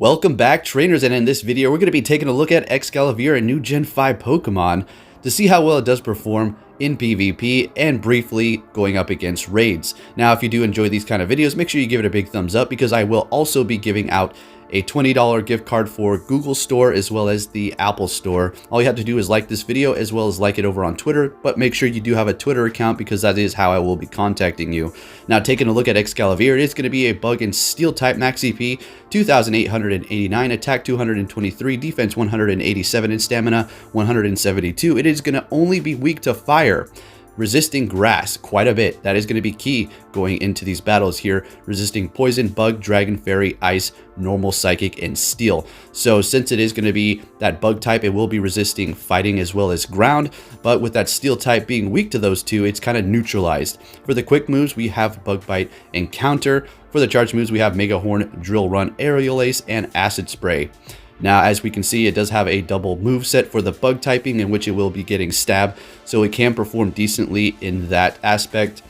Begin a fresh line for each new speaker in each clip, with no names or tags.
Welcome back, trainers, and in this video we're going to be taking a look at Escavalier, a new Gen 5 Pokemon, to see how well it does perform in PvP and briefly going up against raids. Now, if you do enjoy these kind of videos, make sure you give it a big thumbs up because I will also be giving out a $20 gift card for Google Store as well as the Apple Store. All you have to do is like this video as well as like it over on Twitter, but make sure you do have a Twitter account because that is how I will be contacting you. Now, taking a look at Escavalier, it is going to be a bug and steel type, max CP 2,889, attack 223, defense 187, and stamina 172. It is going to only be weak to fire, resisting grass quite a bit. That is going to be key going into these battles here. Resisting poison, bug, dragon, fairy, ice, normal, psychic, and steel. So since it is going to be that bug type, it will be resisting fighting as well as ground. But with that steel type being weak to those two, it's kind of neutralized. For the quick moves, we have bug bite and counter. For the charge moves, we have mega horn, drill run, aerial ace, and acid spray. Now, as we can see, it does have a double move set for the bug typing in which it will be getting stab, so it can perform decently in that aspect.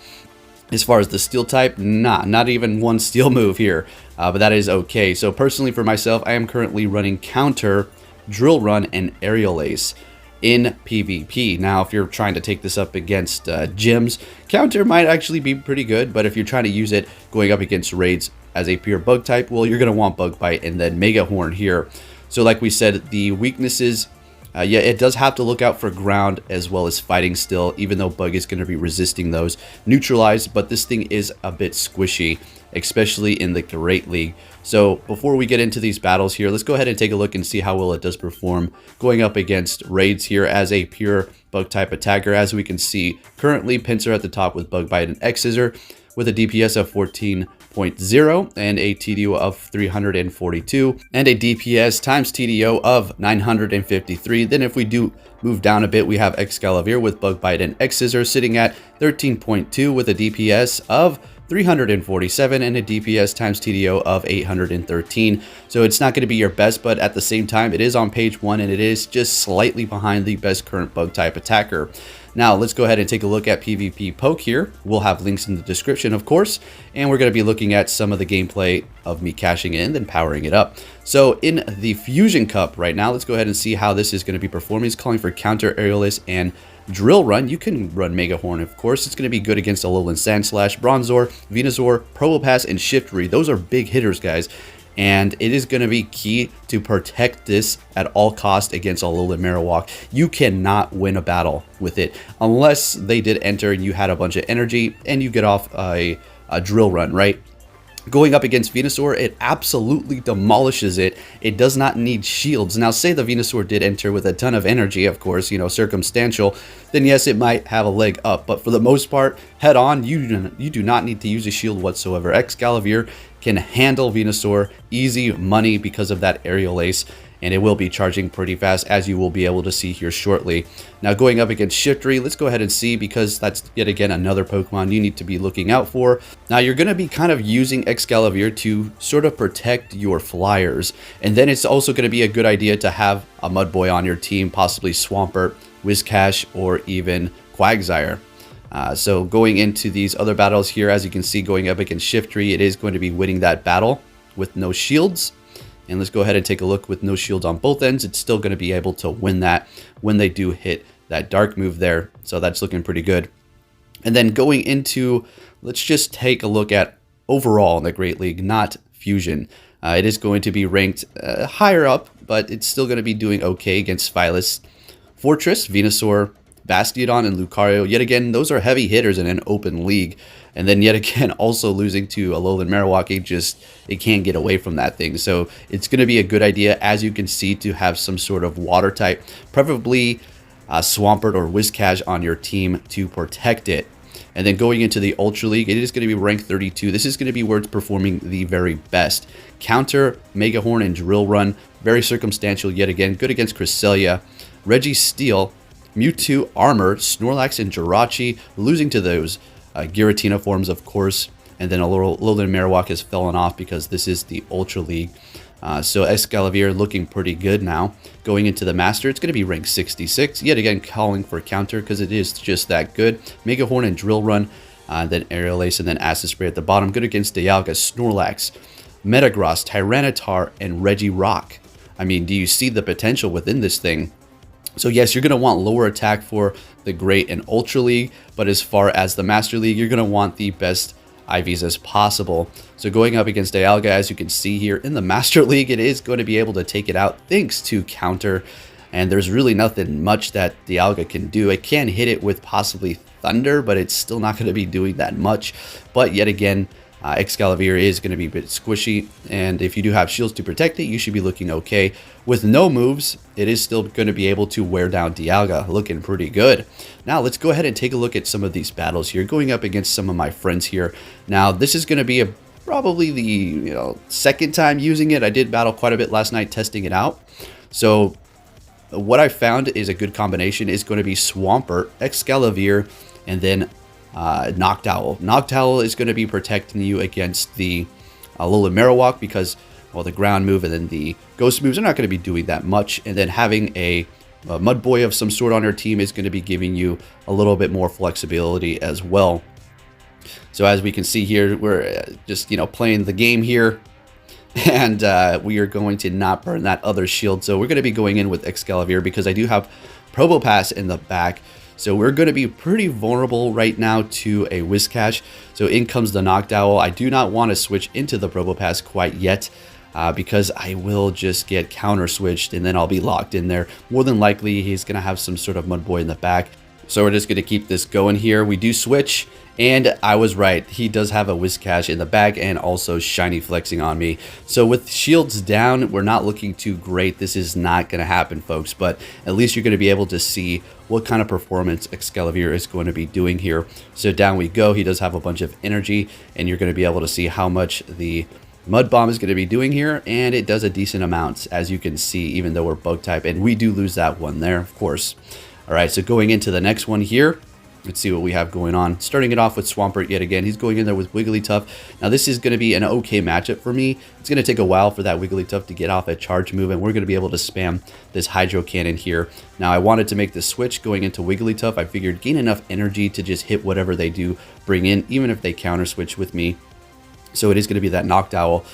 As far as the steel type, not even one steel move here, but that is okay. So personally for myself, I am currently running counter, drill run, and aerial ace in PvP. Now, if you're trying to take this up against gyms, counter might actually be pretty good, but if you're trying to use it going up against raids as a pure bug type, well, you're going to want bug bite and then mega horn here. So like we said, the weaknesses, yeah, it does have to look out for ground as well as fighting still, even though bug is going to be resisting those. Neutralized, but this thing is a bit squishy, especially in the Great League. So before we get into these battles here, let's go ahead and take a look and see how well it does perform going up against raids here as a pure bug type attacker. As we can see, currently Pinsir at the top with bug bite and X-Scissor with a DPS of 14.0 and a TDO of 342 and a DPS times TDO of 953. Then if we do move down a bit, we have Escavalier with bug bite and X-Scissor sitting at 13.2 with a DPS of 347 and a DPS times TDO of 813. So it's not going to be your best, but at the same time, it is on page 1 and it is just slightly behind the best current bug type attacker. Now, let's go ahead and take a look at Pvpoke here. We'll have links in the description, of course, and we're going to be looking at some of the gameplay of me cashing in and then powering it up. So in the Fusion Cup right now, let's go ahead and see how this is going to be performing. It's calling for counter, aerial ace, and drill run. You can run Mega Horn, of course. It's going to be good against Alolan Sandslash, Bronzor, Venusaur, Probopass, and Shiftry. Those are big hitters, guys. And it is going to be key to protect this at all costs against Alolan Marowak. You cannot win a battle with it unless they did enter and you had a bunch of energy and you get off a drill run, right? Going up against Venusaur, it absolutely demolishes it. It does not need shields. Now, say the Venusaur did enter with a ton of energy, of course, you know, circumstantial, then yes, it might have a leg up. But for the most part, head on, you do not need to use a shield whatsoever. Escavalier can handle Venusaur easy money because of that aerial ace, and it will be charging pretty fast, as you will be able to see here shortly. Now, going up against Shiftry, let's go ahead and see, because that's yet again another Pokemon you need to be looking out for. Now, you're going to be kind of using Escavalier to sort of protect your flyers, and then it's also going to be a good idea to have a Mudboy on your team, possibly Swampert, Whiscash, or even Quagsire. So going into these other battles here, as you can see, going up against Shiftry, it is going to be winning that battle with no shields. And let's go ahead and take a look with no shields on both ends. It's still going to be able to win that when they do hit that dark move there. So that's looking pretty good. And then going into, let's just take a look at overall in the Great League, not Fusion. It is going to be ranked higher up, but it's still going to be doing okay against Phyllis, Fortress, Venusaur, Bastiodon, and Lucario. Yet again, those are heavy hitters in an open league. And then yet again, also losing to Alolan Marowak, it can't get away from that thing. So it's going to be a good idea, as you can see, to have some sort of water type, preferably Swampert or Whiscash on your team to protect it. And then going into the Ultra League, it is going to be ranked 32. This is going to be where it's performing the very best. Counter, Mega Horn, and Drill Run. Very circumstantial yet again. Good against Cresselia, Registeel, Mewtwo, Armor, Snorlax, and Jirachi. Losing to those Giratina forms, of course. And then Alolan Marowak has fallen off because this is the Ultra League. So Escavalier looking pretty good now. Going into the Master, it's going to be ranked 66. Yet again, calling for counter because it is just that good. Mega Horn and Drill Run. Then Aerial Ace and then Acid Spray at the bottom. Good against Dialga, Snorlax, Metagross, Tyranitar, and Regirock. I mean, do you see the potential within this thing? So yes, you're going to want lower attack for the Great and Ultra League, but as far as the Master League, you're going to want the best IVs as possible. So going up against Dialga, as you can see here in the Master League, it is going to be able to take it out thanks to counter. And there's really nothing much that Dialga can do. It can hit it with possibly Thunder, but it's still not going to be doing that much. But yet again, Escavalier is going to be a bit squishy, and if you do have shields to protect it, you should be looking okay. With no moves, it is still going to be able to wear down Dialga, looking pretty good. Now let's go ahead and take a look at some of these battles here, going up against some of my friends here. Now this is going to be probably the second time using it. I did battle quite a bit last night testing it out. So what I found is a good combination is going to be Swampert, Escavalier, and then Noctowl. Noctowl is going to be protecting you against the Alolan Marowak because, well, the ground move and then the ghost moves are not going to be doing that much. And then having a Mud Boy of some sort on your team is going to be giving you a little bit more flexibility as well. So as we can see here, we're just, playing the game here. And we are going to not burn that other shield. So we're going to be going in with Escavalier because I do have Probopass in the back. So we're going to be pretty vulnerable right now to a Whiscash. So in comes the Noctowl. I do not want to switch into the Probopass quite yet because I will just get counter switched and then I'll be locked in there. More than likely, he's going to have some sort of Mud Boy in the back. So we're just going to keep this going here. We do switch. And I was right, he does have a Whiscash in the back and also Shiny flexing on me. So with shields down, we're not looking too great. This is not going to happen, folks, but at least you're going to be able to see what kind of performance Escavalier is going to be doing here. So down we go. He does have a bunch of energy, and you're going to be able to see how much the Mud Bomb is going to be doing here, and it does a decent amount, as you can see, even though we're Bug type, and we do lose that one there, of course. All right, so going into the next one here. Let's see what we have going on. Starting it off with Swampert yet again. He's going in there with Wigglytuff. Now this is going to be an okay matchup for me. It's going to take a while for that Wigglytuff to get off a charge move, and we're going to be able to spam this Hydro Cannon here. Now I wanted to make the switch going into Wigglytuff. I figured gain enough energy to just hit whatever they do bring in, even if they counter switch with me. So it is going to be that Noctowl.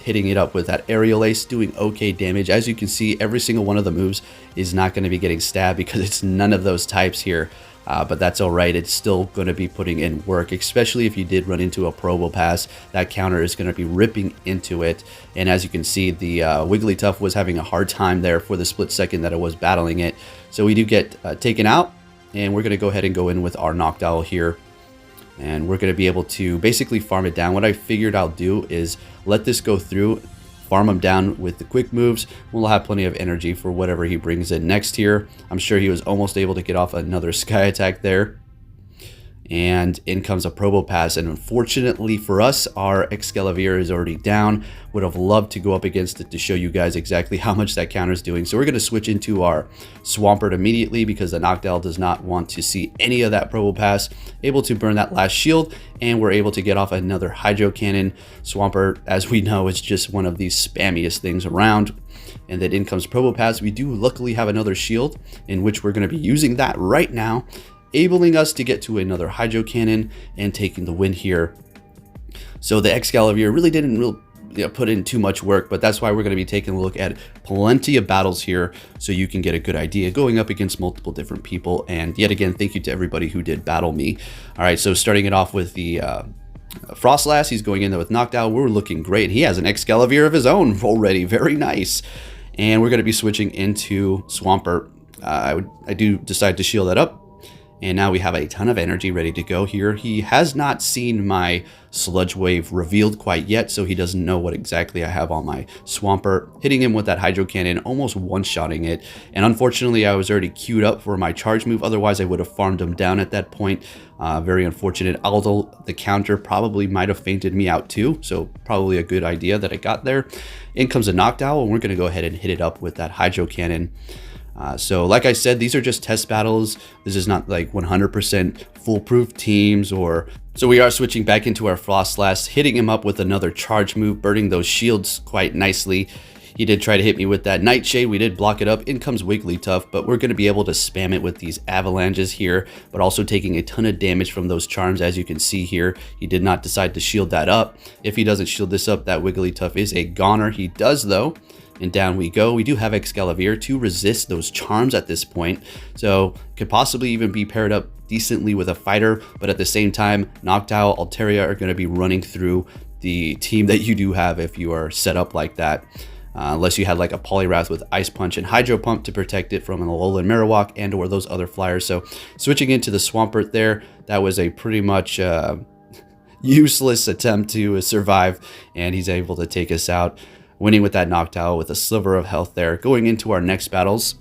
Hitting it up with that Aerial Ace, doing okay damage. As you can see, every single one of the moves is not going to be getting stabbed because it's none of those types here. But that's all right. It's still going to be putting in work, especially if you did run into a Probopass. That counter is going to be ripping into it. And as you can see, the Wigglytuff was having a hard time there for the split second that it was battling it. So we do get taken out, and we're going to go ahead and go in with our Noctowl here. And we're going to be able to basically farm it down. What I figured I'll do is let this go through, farm him down with the quick moves. We'll have plenty of energy for whatever he brings in next here. I'm sure he was almost able to get off another Sky Attack there. And in comes a Probopass, and unfortunately for us, our Escavalier is already down. Would have loved to go up against it to show you guys exactly how much that counter is doing. So we're going to switch into our Swampert immediately because the Noctowl does not want to see any of that Probopass. Able to burn that last shield, and we're able to get off another Hydro Cannon. Swampert, as we know, is just one of the spammiest things around. And then in comes Probopass. We do luckily have another shield, in which we're going to be using that right now, enabling us to get to another Hydro Cannon and taking the win here. So the Escavalier really didn't put in too much work, but that's why we're going to be taking a look at plenty of battles here so you can get a good idea going up against multiple different people. And yet again, thank you to everybody who did battle me. All right, so starting it off with the Frostlass, he's going in there with Noctowl. We're looking great. He has an Escavalier of his own already. Very nice. And we're going to be switching into Swampert. I do decide to shield that up. And now we have a ton of energy ready to go here. He has not seen my Sludge Wave revealed quite yet, so he doesn't know what exactly I have on my Swampert. Hitting him with that Hydro Cannon, almost one-shotting it. And unfortunately, I was already queued up for my charge move. Otherwise, I would have farmed him down at that point. Very unfortunate. Although the counter probably might have fainted me out too, so probably a good idea that I got there. In comes a Noctowl, and we're going to go ahead and hit it up with that Hydro Cannon. So like I said, these are just test battles. This is not like 100% foolproof teams so we are switching back into our Frostlass, hitting him up with another charge move, burning those shields quite nicely. He did try to hit me with that Nightshade. We did block it up. In comes Wigglytuff, but we're going to be able to spam it with these avalanches here, but also taking a ton of damage from those charms. As you can see here, he did not decide to shield that up. If he doesn't shield this up, that Wigglytuff is a goner. He does though. And down we go. We do have Escavalier to resist those charms at this point, so could possibly even be paired up decently with a fighter, but at the same time, Noctowl, Altaria are going to be running through the team that you do have if you are set up like that. Unless you had like a Poliwrath with Ice Punch and Hydro Pump to protect it from an Alolan Marowak and or those other flyers. So switching into the Swampert there, that was a pretty much useless attempt to survive, and he's able to take us out, winning with that Noctowl with a sliver of health there. Going into our next battles,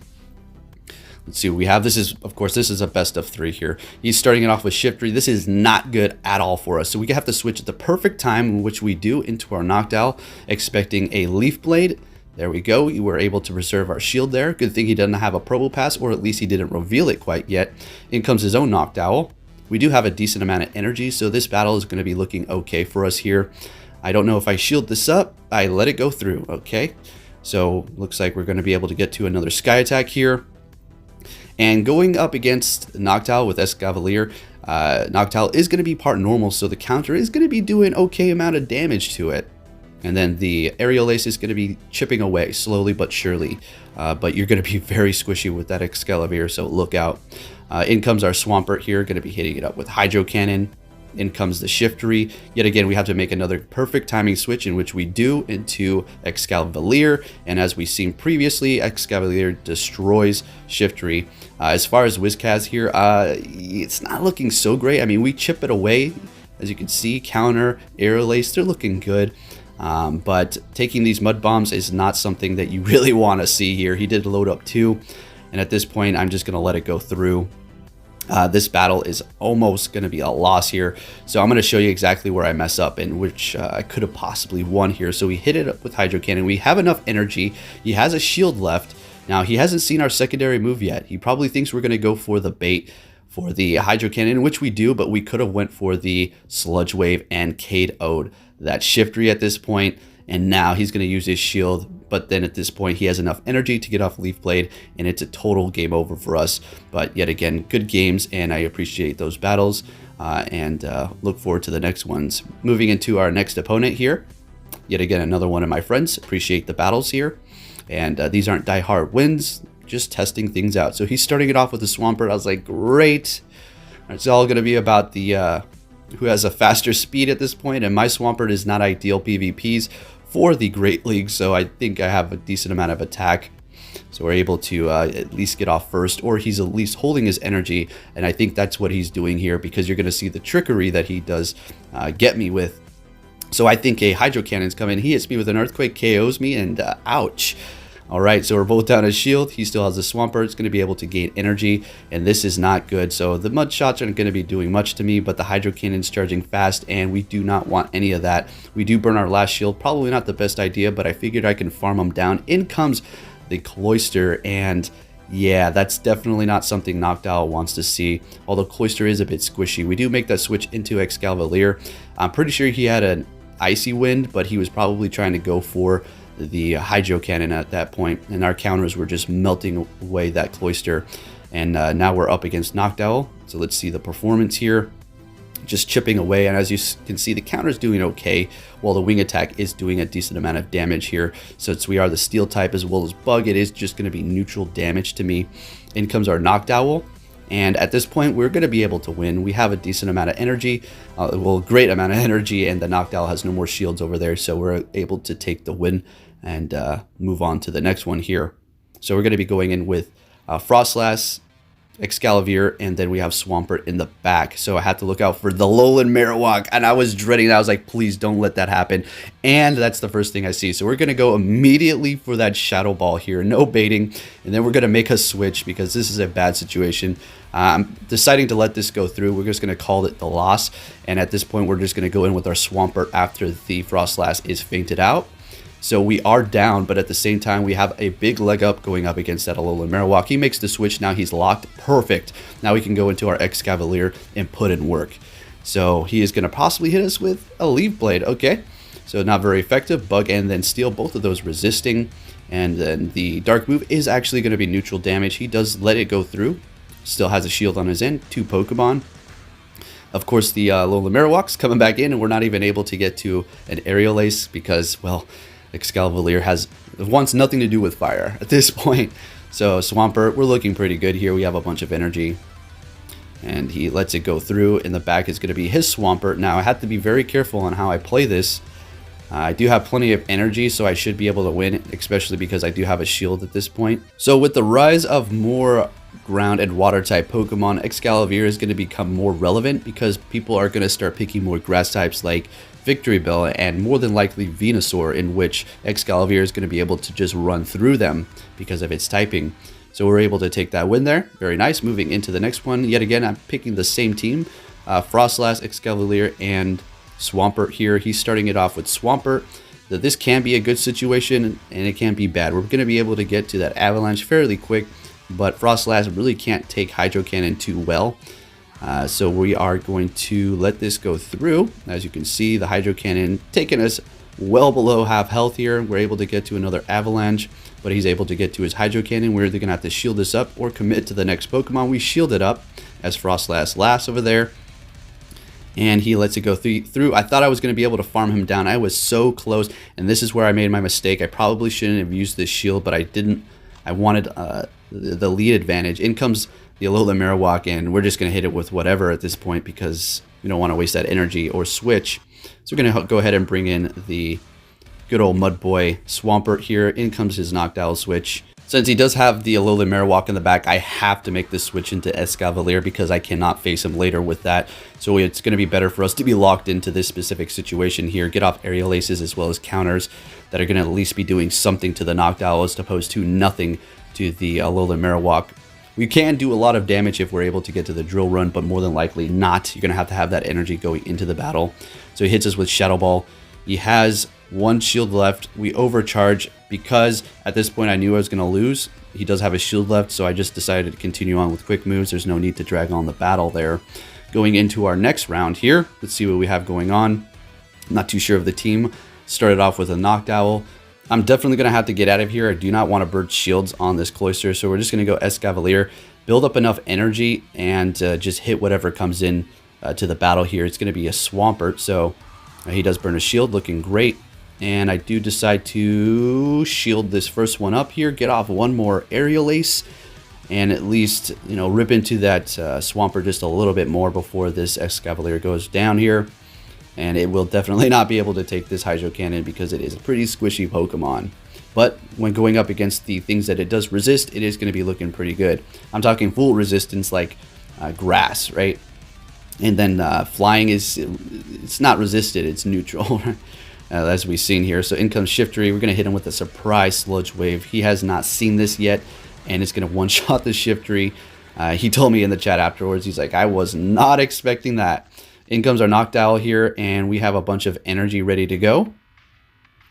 let's see what we have. This is, of course, this is a best of 3 here. He's starting it off with Shiftry. This is not good at all for us. So we have to switch at the perfect time, which we do, into our Noctowl, expecting a Leaf Blade. There we go. We were able to preserve our shield there. Good thing he doesn't have a Probopass, or at least he didn't reveal it quite yet. In comes his own Noctowl. We do have a decent amount of energy, so this battle is going to be looking okay for us here. I don't know if I shield this up. I let it go through. Okay. So looks like we're going to be able to get to another Sky Attack here. And going up against Noctowl with Escavalier, Noctowl is going to be part normal, so the counter is going to be doing okay amount of damage to it. And then the Aerial Ace is going to be chipping away slowly but surely. But you're going to be very squishy with that Escavalier, so look out. In comes our Swampert here, going to be hitting it up with Hydro Cannon. In comes the Shiftry. Yet again, we have to make another perfect timing switch, in which we do into Escavalier. And as we've seen previously, Escavalier destroys Shiftry. As far as Wizcaz here, it's not looking so great. I mean, we chip it away. As you can see, counter, Aerial Ace, they're looking good. But taking these Mud Bombs is not something that you really want to see here. He did load up too. And at this point, I'm just going to let it go through. This battle is almost going to be a loss here, so I'm going to show you exactly where I mess up and which I could have possibly won here. So we hit it up with Hydro Cannon. We have enough energy. He has a shield left. Now, he hasn't seen our secondary move yet. He probably thinks we're going to go for the bait for the Hydro Cannon, which we do, but we could have went for the Sludge Wave and KO'd that Shiftry at this point. And now he's going to use his shield, but then at this point he has enough energy to get off Leaf Blade, and it's a total game over for us. But yet again, good games, and I appreciate those battles, and look forward to the next ones. Moving into our next opponent here, yet again another one of my friends. Appreciate the battles here, and these aren't die-hard wins, just testing things out. So he's starting it off with the Swampert. I was like, great. It's all going to be about the who has a faster speed at this point, and my Swampert is not ideal PvPs for the Great League, so I think I have a decent amount of attack, so we're able to at least get off first, or he's at least holding his energy, and I think that's what he's doing here, because you're going to see the trickery that he does get me with. So I think a Hydro Cannon's coming. He hits me with an Earthquake, KOs me, and ouch. Alright, so we're both down his shield. He still has the Swampert. It's going to be able to gain energy, and this is not good. So the Mud Shots aren't going to be doing much to me, but the Hydro Cannon's charging fast, and we do not want any of that. We do burn our last shield. Probably not the best idea, but I figured I can farm them down. In comes the Cloyster, and yeah, that's definitely not something Noctowl wants to see, although Cloyster is a bit squishy. We do make that switch into Escavalier. I'm pretty sure he had an Icy Wind, but he was probably trying to go for the Hydro Cannon at that point, and our counters were just melting away that Cloyster. And now we're up against Noctowl, so let's see the performance here. Just chipping away, and as you can see, the counter is doing okay, while the Wing Attack is doing a decent amount of damage here. Since we are the Steel type as well as Bug, it is just going to be neutral damage to me. In comes our Noctowl, and at this point we're going to be able to win. We have a decent amount of energy, well, great amount of energy, and the Noctowl has no more shields over there, so we're able to take the win and move on to the next one here. So we're going to be going in with Frostlass, Escavalier, and then we have Swampert in the back. So I had to look out for the Alolan Marowak, and I was dreading that. I was like, please don't let that happen. And that's the first thing I see. So we're going to go immediately for that Shadow Ball here. No baiting. And then we're going to make a switch because this is a bad situation. I'm deciding to let this go through. We're just going to call it the loss. And at this point, we're just going to go in with our Swampert after the Frostlass is fainted out. So we are down, but at the same time, we have a big leg up going up against that Alolan Marowak. He makes the switch. Now he's locked. Perfect. Now we can go into our Escavalier and put in work. So he is going to possibly hit us with a Leaf Blade. Okay. so not very effective. Bug and then Steel, both of those resisting. And then the Dark move is actually going to be neutral damage. He does let it go through. Still has a shield on his end. 2 Pokemon. Of course, the Alola Marowak's coming back in, and we're not even able to get to an Aerial Ace because, well, Escavalier wants nothing to do with fire at this point. So Swampert, we're looking pretty good here. We have a bunch of energy. And he lets it go through. In the back is going to be his Swampert. Now, I have to be very careful on how I play this. I do have plenty of energy, so I should be able to win, especially because I do have a shield at this point. So with the rise of more ground and water type Pokemon, Escavalier is going to become more relevant because people are going to start picking more grass types like Victory Bell and more than likely Venusaur, in which Escavalier is going to be able to just run through them because of its typing. So we're able to take that win there. Very nice. Moving into the next one. Yet again, I'm picking the same team. Frostlass, Escavalier, and Swampert here. He's starting it off with Swampert. This can be a good situation and it can be bad. We're going to be able to get to that Avalanche fairly quick, but Frostlass really can't take Hydro Cannon too well. So we are going to let this go through. As you can see, the Hydro Cannon taking us well below half health here. We're able to get to another Avalanche, but he's able to get to his Hydro Cannon. We're either going to have to shield this up or commit to the next Pokemon. We shield it up as Frostlass laughs over there. And he lets it go through. I thought I was going to be able to farm him down. I was so close, and this is where I made my mistake. I probably shouldn't have used this shield, but I didn't. I wanted the lead advantage. In comes the Alola Marowak, and we're just going to hit it with whatever at this point because we don't want to waste that energy or switch. So we're going to go ahead and bring in the good old Mud Boy Swampert here. In comes his Noctowl switch. Since he does have the Alola Marowak in the back, I have to make this switch into Escavalier because I cannot face him later with that. So it's going to be better for us to be locked into this specific situation here. Get off Aerial Aces as well as counters that are going to at least be doing something to the Noctowl as opposed to nothing to the Alola Marowak. We can do a lot of damage if we're able to get to the Drill Run, but more than likely not. You're going to have that energy going into the battle. So he hits us with Shadow Ball. He has 1 shield left. We overcharge because at this point I knew I was going to lose. He does have a shield left, so I just decided to continue on with quick moves. There's no need to drag on the battle there. Going into our next round here, let's see what we have going on. I'm not too sure of the team. Started off with a Noctowl. I'm definitely going to have to get out of here. I do not want to burn shields on this Cloyster, so we're just going to go Escavalier, build up enough energy, and just hit whatever comes in to the battle here. It's going to be a Swampert, so he does burn a shield, looking great. And I do decide to shield this first one up here, get off 1 more Aerial Ace, and at least, you know, rip into that Swampert just a little bit more before this Escavalier goes down here. And it will definitely not be able to take this Hydro Cannon because it is a pretty squishy Pokemon. But when going up against the things that it does resist, it is going to be looking pretty good. I'm talking full resistance like grass, right? And then flying it's not resisted, it's neutral. As we've seen here. So in comes Shiftry. We're going to hit him with a surprise Sludge Wave. He has not seen this yet, and it's going to one-shot the Shiftry. He told me in the chat afterwards, he's like, I was not expecting that. In comes our Noctowl here, and we have a bunch of energy ready to go.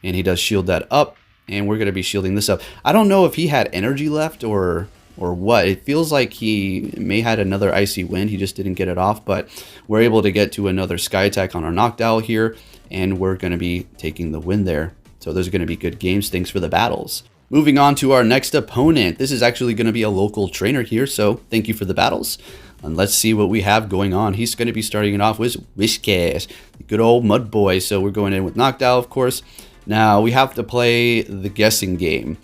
And he does shield that up, and we're going to be shielding this up. I don't know if he had energy left or what. It feels like he may had another Icy Wind. He just didn't get it off, but we're able to get to another Sky Attack on our Noctowl here, and we're going to be taking the win there. So those are going to be good games. Thanks for the battles. Moving on to our next opponent. This is actually going to be a local trainer here, so thank you for the battles. And let's see what we have going on. He's going to be starting it off with Whiscash, the good old Mud Boy. So we're going in with Noctowl, of course. Now we have to play the guessing game.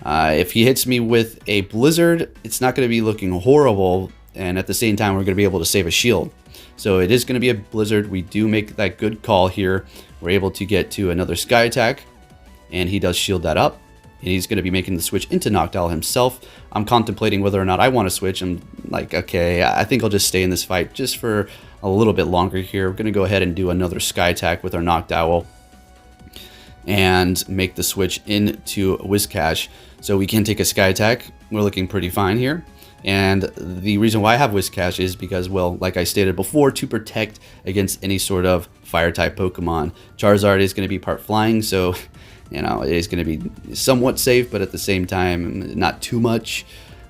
If he hits me with a Blizzard, it's not going to be looking horrible, and at the same time, we're going to be able to save a shield. So it is going to be a Blizzard. We do make that good call here. We're able to get to another Sky Attack, and he does shield that up. And he's going to be making the switch into Noctowl himself. I'm contemplating whether or not I want to switch. I'm like, okay, I think I'll just stay in this fight just for a little bit longer here. We're going to go ahead and do another Sky Attack with our Noctowl and make the switch into Whiscash. So we can take a Sky Attack. We're looking pretty fine here. And the reason why I have Whiscash is because, well, like I stated before, to protect against any sort of Fire-type Pokemon. Charizard is going to be part flying, so, you know, it is going to be somewhat safe, but at the same time, not too much.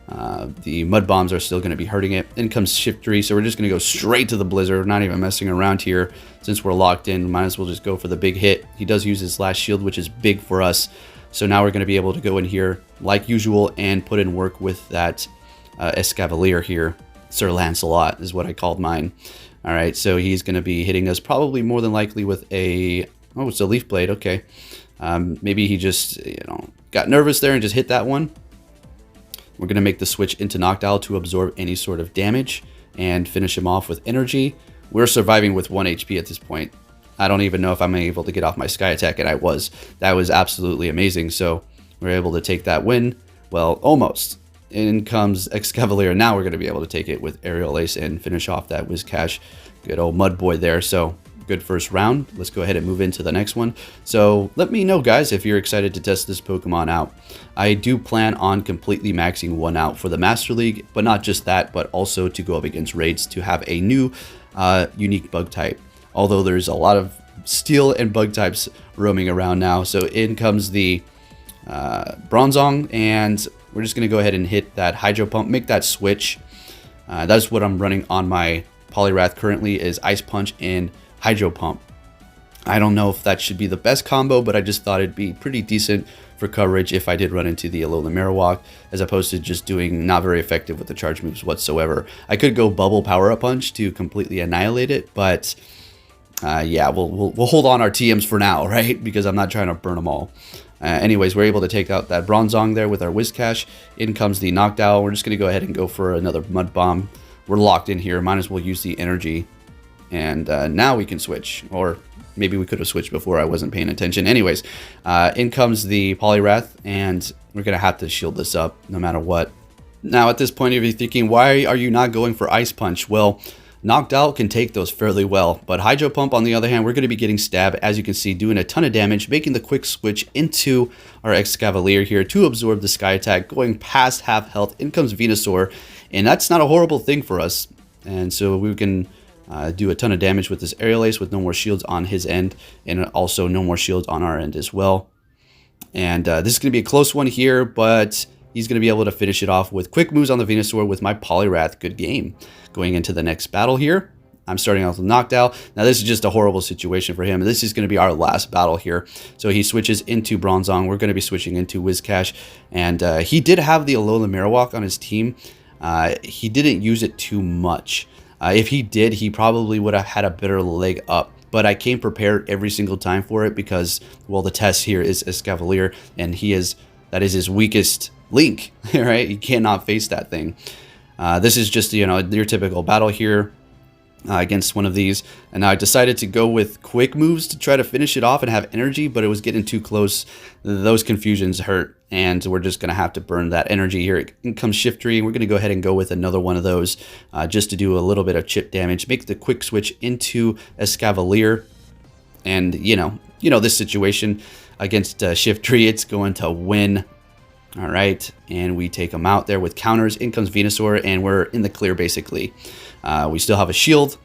The mud bombs are still going to be hurting it. In comes Shiftry, so we're just going to go straight to the Blizzard, not even messing around here. Since we're locked in, might as well just go for the big hit. He does use his last shield, which is big for us. So now we're going to be able to go in here like usual and put in work with that Escavalier here. Sir Lancelot is what I called mine. All right, so he's going to be hitting us probably more than likely with a... Oh, it's a Leaf Blade, okay. Maybe he just, got nervous there and just hit that one. We're going to make the switch into Noctowl to absorb any sort of damage and finish him off with energy. We're surviving with 1 HP at this point. I don't even know if I'm able to get off my Sky Attack, and I was. That was absolutely amazing, so we're able to take that win. Well, almost. In comes Escavalier. Now we're going to be able to take it with Aerial Ace and finish off that Whiscash. Good old Mud Boy there, so... Good first round. Let's go ahead and move into the next one. So let me know, guys, if you're excited to test this Pokemon out. I do plan on completely maxing one out for the Master League, but not just that, but also to go up against raids to have a new unique bug type. Although there's a lot of steel and bug types roaming around now. So in comes the Bronzong, and we're just going to go ahead and hit that Hydro Pump, make that switch. That's what I'm running on my Poliwrath currently, is Ice Punch and Hydro Pump. I don't know if that should be the best combo, but I just thought it'd be pretty decent for coverage if I did run into the Alolan Marowak, as opposed to just doing not very effective with the charge moves whatsoever. I could go Bubble Power Up Punch to completely annihilate it, but yeah, we'll hold on our TMs for now, right? Because I'm not trying to burn them all. Anyways, we're able to take out that Bronzong there with our Whiscash. In comes the Noctowl. We're just going to go ahead and go for another Mud Bomb. We're locked in here. Might as well use the energy. And now we can switch, or maybe we could have switched before I wasn't paying attention. Anyways, in comes the Poliwrath, and we're going to have to shield this up no matter what. Now, at this point, if you're thinking, why are you not going for Ice Punch? Well, Noctowl can take those fairly well, but Hydro Pump, on the other hand, we're going to be getting Stab, as you can see, doing a ton of damage, making the quick switch into our Escavalier here to absorb the Sky Attack, going past half health. In comes Venusaur, and that's not a horrible thing for us. And so we can... do a ton of damage with this Aerial Ace with no more shields on his end, and also no more shields on our end as well. And this is going to be a close one here, but he's going to be able to finish it off with quick moves on the Venusaur with my Poliwrath. Good game. Going into the next battle here, I'm starting off with Noctowl. Now this is just a horrible situation for him. This is going to be our last battle here. So he switches into Bronzong. We're going to be switching into Whiscash, and he did have the Alolan Marowak on his team. He didn't use it too much. If he did, he probably would have had a better leg up. But I came prepared every single time for it because, well, the test here is Escavalier, and that is his weakest link, right? You cannot face that thing. This is just, your typical battle here against one of these. And I decided to go with quick moves to try to finish it off and have energy, but it was getting too close. Those confusions hurt, and we're just going to have to burn that energy here. In comes Shiftry. We're going to go ahead and go with another one of those just to do a little bit of chip damage. Make the quick switch into Escavalier. And, this situation against Shiftry, it's going to win. All right, and we take him out there with counters. In comes Venusaur, and we're in the clear, basically. We still have a shield,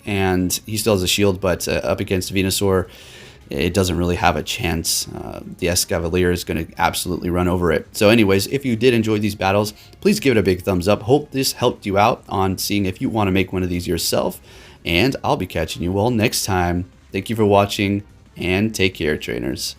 and he still has a shield, but up against Venusaur, it doesn't really have a chance. The Escavalier is going to absolutely run over it. So anyways, if you did enjoy these battles, please give it a big thumbs up. Hope this helped you out on seeing if you want to make one of these yourself, and I'll be catching you all next time. Thank you for watching, and take care, trainers.